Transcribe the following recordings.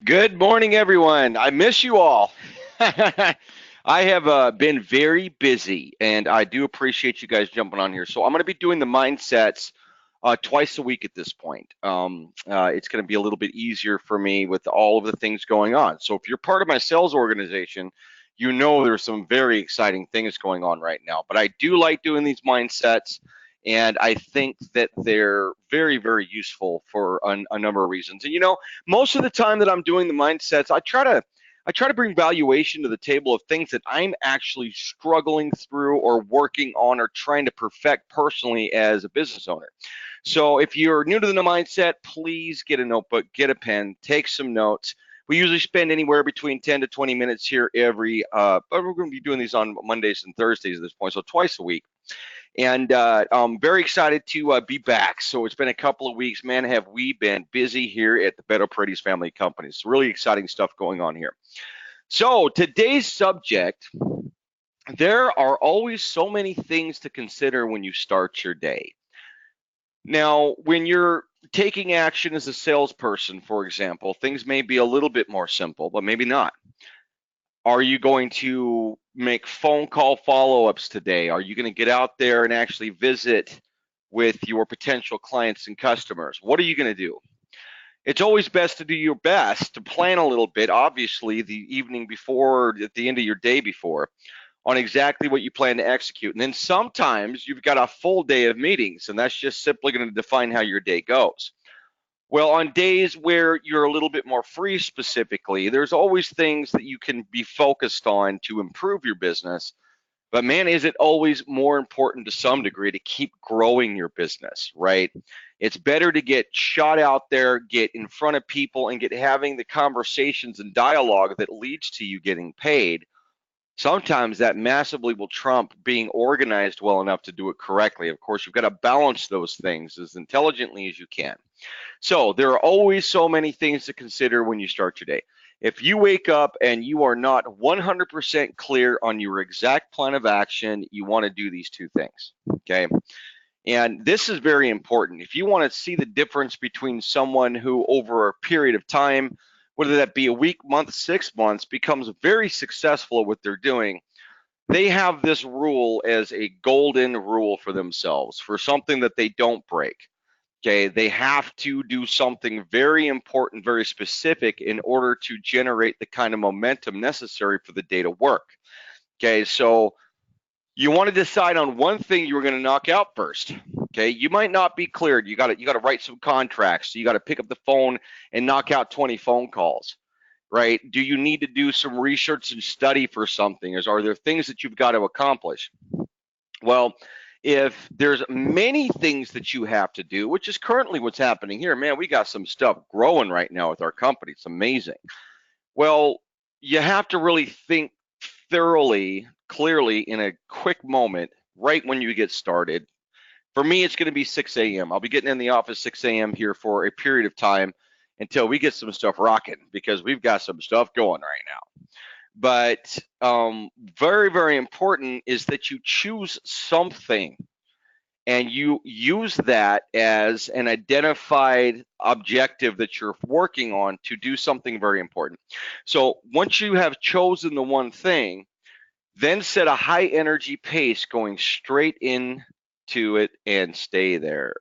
Good morning, everyone. I miss you all. I have been very busy, and I do appreciate you guys jumping on here. So I'm going to be doing the mindsets twice a week at this point. It's going to be a little bit easier for me with all of the things going on. So if you're part of my sales organization, you know there's some very exciting things going on right now. But I do like doing these mindsets. And I think that they're very, very useful for a number of reasons. And most of the time that I'm doing the mindsets, I try to bring valuation to the table of things that I'm actually struggling through or working on or trying to perfect personally as a business owner. So if you're new to the mindset, please get a notebook, get a pen, take some notes. We usually spend anywhere between 10 to 20 minutes here but we're going to be doing these on Mondays and Thursdays at this point, so twice a week. And I'm very excited to be back. So it's been a couple of weeks, man. Have we been busy here at the betoparedes family of companies? Really exciting stuff going on here. So today's subject, there are always so many things to consider when you start your day. Now, when you're taking action as a salesperson, for example, things may be a little bit more simple, but maybe not. Are you going to make phone call follow-ups today? Are you going to get out there and actually visit with your potential clients and customers? What are you going to do? It's always best to do your best to plan a little bit, obviously, the evening before, or at the end of your day before, on exactly what you plan to execute. And then sometimes you've got a full day of meetings, and that's just simply going to define how your day goes. Well, on days where you're a little bit more free specifically, there's always things that you can be focused on to improve your business. But man, is it always more important to some degree to keep growing your business, right? It's better to get shot out there, get in front of people, and get having the conversations and dialogue that leads to you getting paid. Sometimes that massively will trump being organized well enough to do it correctly. Of course, you've got to balance those things as intelligently as you can. So there are always so many things to consider when you start your day. If you wake up and you are not 100% clear on your exact plan of action, you want to do these two things, okay? And this is very important. If you want to see the difference between someone who over a period of time, whether that be a week, month, 6 months, becomes very successful at what they're doing, they have this rule as a golden rule for themselves, for something that they don't break. Okay, they have to do something very important, very specific in order to generate the kind of momentum necessary for the day to work. Okay, so you want to decide on one thing you're going to knock out first. Okay, you might not be cleared. You got to write some contracts. You got to pick up the phone and knock out 20 phone calls. Right? Do you need to do some research and study for something? Are there things that you've got to accomplish? Well, if there's many things that you have to do, which is currently what's happening here, man, we got some stuff growing right now with our company. It's amazing. Well, you have to really think thoroughly, clearly in a quick moment, right when you get started. For me, it's going to be 6 a.m. I'll be getting in the office 6 a.m. here for a period of time until we get some stuff rocking because we've got some stuff going right now. But very, very important is that you choose something and you use that as an identified objective that you're working on to do something very important. So once you have chosen the one thing, then set a high energy pace going straight into it and stay there.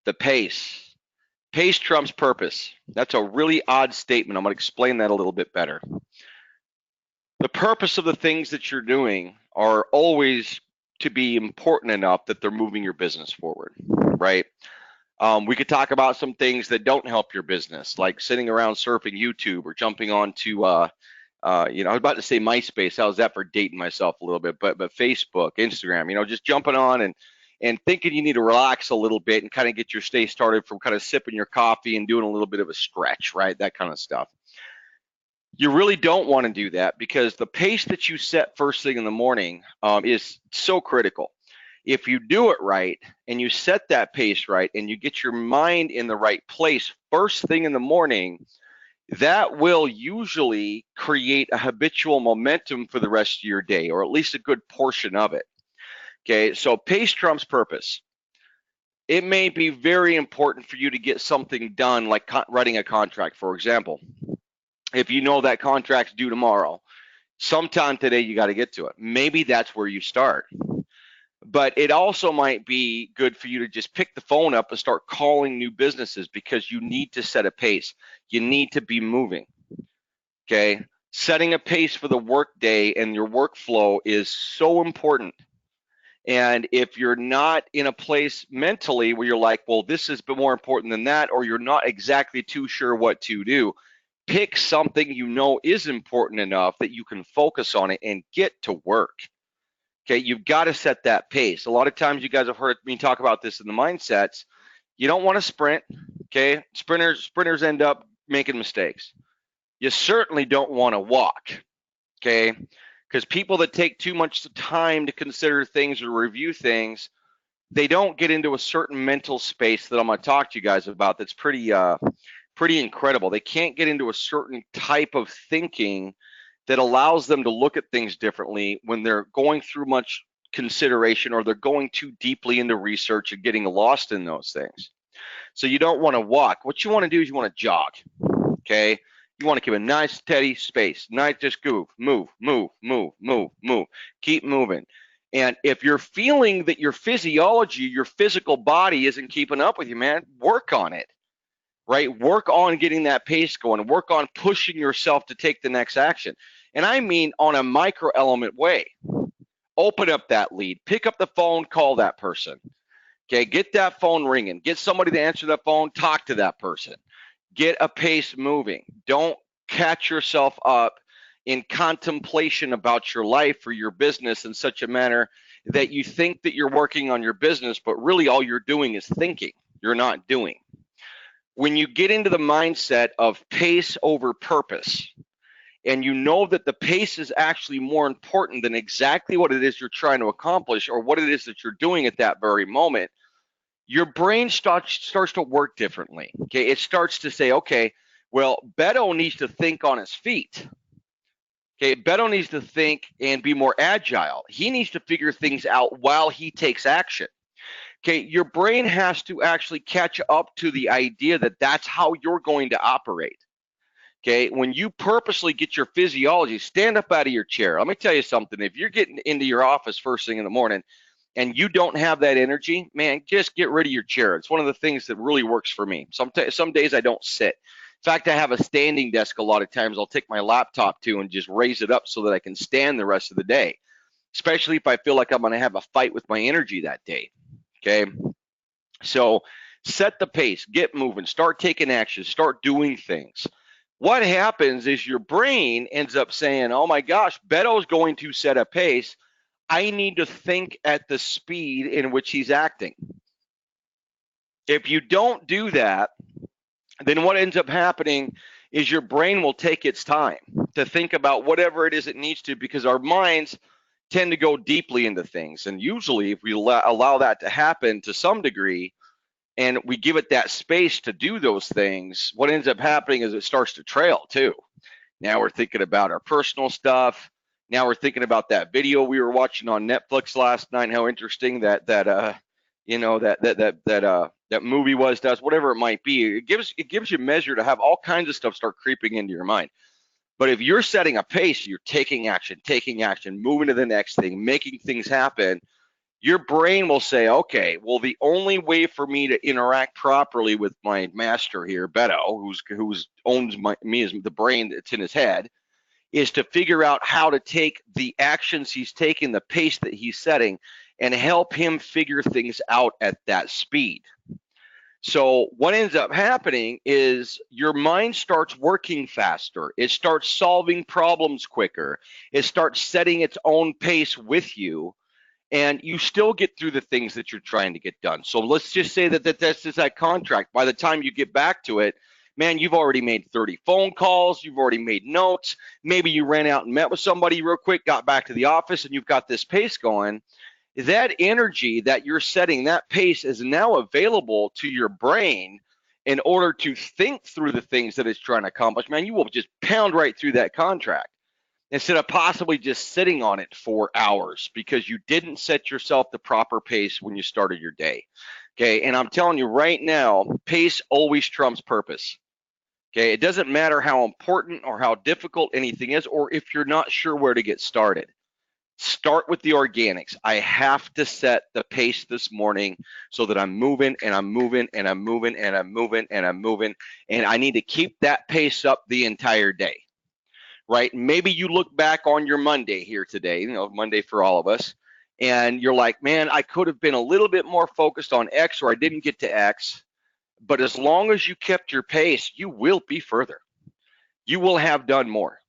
The pace. Pace trumps purpose. That's a really odd statement. I'm going to explain that a little bit better. The purpose of the things that you're doing are always to be important enough that they're moving your business forward, right? We could talk about some things that don't help your business, like sitting around surfing YouTube or jumping onto, I was about to say MySpace. How's that for dating myself a little bit? But Facebook, Instagram, just jumping on and thinking you need to relax a little bit and kind of get your day started from kind of sipping your coffee and doing a little bit of a stretch, right? That kind of stuff. You really don't want to do that because the pace that you set first thing in the morning is so critical. If you do it right and you set that pace right and you get your mind in the right place first thing in the morning, that will usually create a habitual momentum for the rest of your day, or at least a good portion of it. Okay, so pace trumps purpose. It may be very important for you to get something done, like writing a contract, for example. If you know that contract's due tomorrow, sometime today you got to get to it. Maybe that's where you start. But it also might be good for you to just pick the phone up and start calling new businesses, because you need to set a pace. You need to be moving. Okay? Setting a pace for the workday and your workflow is so important. And if you're not in a place mentally where you're like, well, this is more important than that, or you're not exactly too sure what to do, pick something you know is important enough that you can focus on it and get to work. Okay, you've got to set that pace. A lot of times you guys have heard me talk about this in the mindsets. You don't want to sprint. Okay, sprinters end up making mistakes. You certainly don't want to walk. Okay, because people that take too much time to consider things or review things, they don't get into a certain mental space that I'm going to talk to you guys about. That's pretty incredible. They can't get into a certain type of thinking that allows them to look at things differently when they're going through much consideration, or they're going too deeply into research and getting lost in those things. So you don't want to walk. What you want to do is you want to jog. Okay. You want to keep a nice steady space. Nice, just move. Keep moving. And if you're feeling that your physiology, your physical body isn't keeping up with you, man, work on it. Right? Work on getting that pace going. Work on pushing yourself to take the next action. And I mean on a micro element way. Open up that lead. Pick up the phone, call that person. Okay, get that phone ringing. Get somebody to answer that phone, talk to that person. Get a pace moving. Don't catch yourself up in contemplation about your life or your business in such a manner that you think that you're working on your business, but really all you're doing is thinking. You're not doing. When you get into the mindset of pace over purpose, and you know that the pace is actually more important than exactly what it is you're trying to accomplish or what it is that you're doing at that very moment, your brain starts to work differently. Okay, it starts to say, okay, well, Beto needs to think on his feet. Okay, Beto needs to think and be more agile. He needs to figure things out while he takes action. Okay, your brain has to actually catch up to the idea that that's how you're going to operate. Okay, when you purposely get your physiology, stand up out of your chair. Let me tell you something. If you're getting into your office first thing in the morning and you don't have that energy, man, just get rid of your chair. It's one of the things that really works for me. Some days I don't sit. In fact, I have a standing desk a lot of times. I'll take my laptop to and just raise it up so that I can stand the rest of the day, especially if I feel like I'm going to have a fight with my energy that day. Okay, so set the pace, get moving, start taking action, start doing things. What happens is your brain ends up saying, oh my gosh, Beto's going to set a pace. I need to think at the speed in which he's acting. If you don't do that, then what ends up happening is your brain will take its time to think about whatever it is it needs to, because our minds tend to go deeply into things. And usually if we allow that to happen to some degree, and we give it that space to do those things, what ends up happening is it starts to trail too. Now we're thinking about our personal stuff. Now we're thinking about that video we were watching on Netflix last night, how interesting that movie was to us, whatever it might be. It gives you measure to have all kinds of stuff start creeping into your mind. But if you're setting a pace, you're taking action, moving to the next thing, making things happen, your brain will say, okay, well, the only way for me to interact properly with my master here, Beto, who owns me as the brain that's in his head, is to figure out how to take the actions he's taking, the pace that he's setting, and help him figure things out at that speed. So what ends up happening is your mind starts working faster. It starts solving problems quicker. It starts setting its own pace with you. And you still get through the things that you're trying to get done. So let's just say that's just that contract. By the time you get back to it, man, you've already made 30 phone calls. You've already made notes. Maybe you ran out and met with somebody real quick, got back to the office, and you've got this pace going. That energy that you're setting, that pace is now available to your brain in order to think through the things that it's trying to accomplish. Man, you will just pound right through that contract, instead of possibly just sitting on it for hours because you didn't set yourself the proper pace when you started your day. Okay, and I'm telling you right now, pace always trumps purpose. Okay, it doesn't matter how important or how difficult anything is, or if you're not sure where to get started. Start with the organics. I have to set the pace this morning so that I'm moving and I'm moving and I'm moving and I'm moving and I'm moving. And I need to keep that pace up the entire day, right? Maybe you look back on your Monday here today, Monday for all of us, and you're like, man, I could have been a little bit more focused on X, or I didn't get to X. But as long as you kept your pace, you will be further. You will have done more.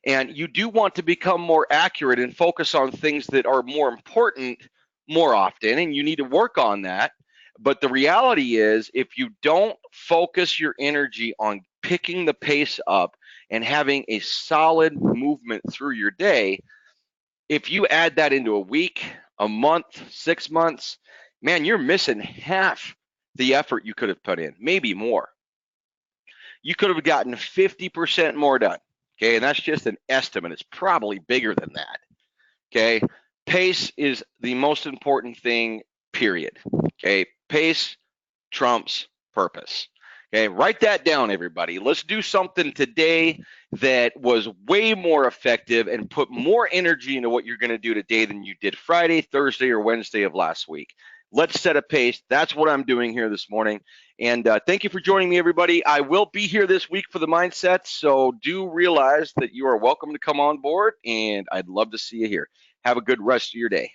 And you do want to become more accurate and focus on things that are more important more often, and you need to work on that. But the reality is, if you don't focus your energy on picking the pace up and having a solid movement through your day, if you add that into a week, a month, 6 months, man, you're missing half the effort you could have put in, maybe more. You could have gotten 50% more done. Okay, and that's just an estimate. It's probably bigger than that. Okay, pace is the most important thing, period. Okay, pace trumps purpose. Okay, write that down, everybody. Let's do something today that was way more effective and put more energy into what you're going to do today than you did Friday, Thursday, or Wednesday of last week. Let's set a pace. That's what I'm doing here this morning. And thank you for joining me, everybody. I will be here this week for the mindset, so do realize that you are welcome to come on board, and I'd love to see you here. Have a good rest of your day.